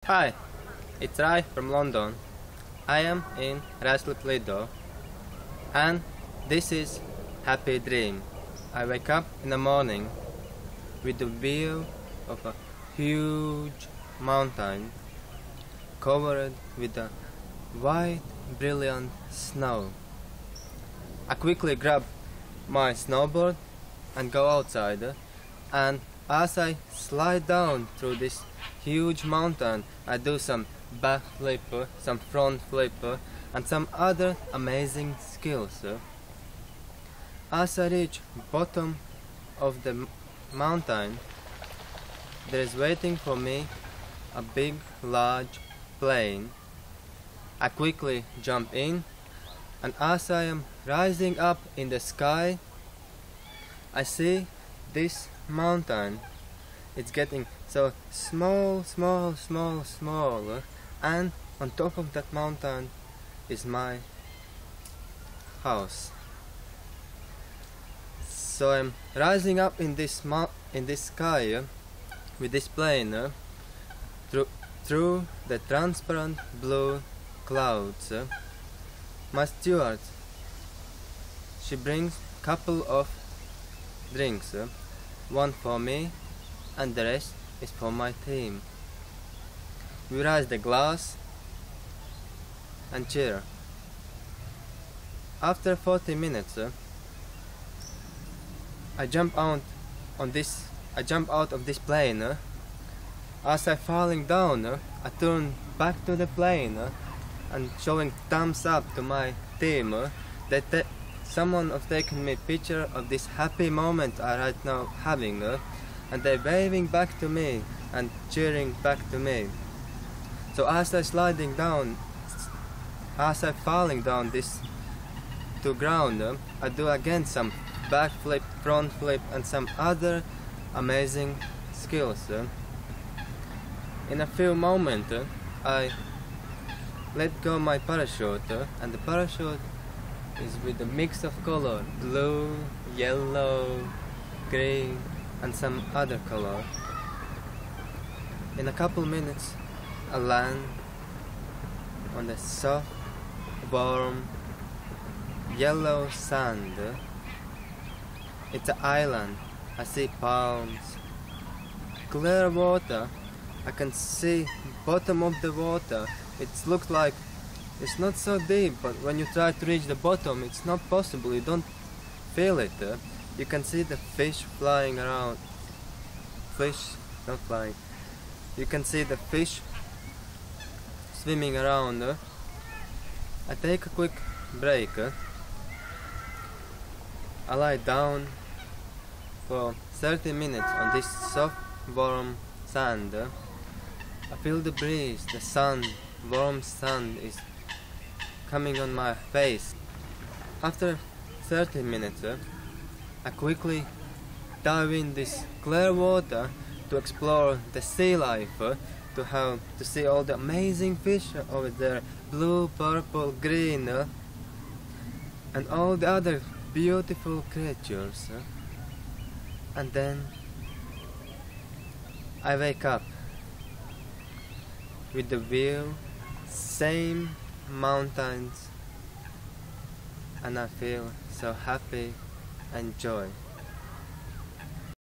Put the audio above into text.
Hi, it's Rai from London. I am in Russell Lido, and this is Happy Dream. I wake up in the morning with the view of a huge mountain covered with a white, brilliant snow. I quickly grab my snowboard and go outside, and as I slide down through this huge mountain, I do some backflip, some front flip, and some other amazing skills. As I reach bottom of the mountain, there is waiting for me a big, large plane. I quickly jump in, and as I am rising up in the sky, I see this mountain. It's getting so small, and on top of that mountain is my house. So I'm rising up in this sky with this plane through the transparent blue clouds. My steward, she brings couple of drinks, one for me and the rest is for my team. We raise the glass and cheer. After 40 minutes, I jump out of this plane. As I'm falling down, I turn back to the plane and showing thumbs up to my team. Someone have taken me picture of this happy moment I right now having, and they're waving back to me and cheering back to me. So as I'm falling down this to ground, I do again some backflip, front flip, and some other amazing skills. In a few moments, I let go my parachute, and the parachute is with a mix of color, blue, yellow, green, and some other color. In a couple minutes, I land on the soft, warm, yellow sand. It's an island. I see palms, clear water. I can see bottom of the water. It looks like it's not so deep, but when you try to reach the bottom, it's not possible. You don't feel it. You can see the fish flying around. Fish, not flying. You can see the fish swimming around. I take a quick break. I lie down for 30 minutes on this soft, warm sand. I feel the breeze, the sun, warm sun is coming on my face. After 30 minutes, I quickly dive in this clear water to explore the sea life, to see all the amazing fish over there, blue, purple, green, and all the other beautiful creatures. And then I wake up with the view, same mountains, and I feel so happy and joy.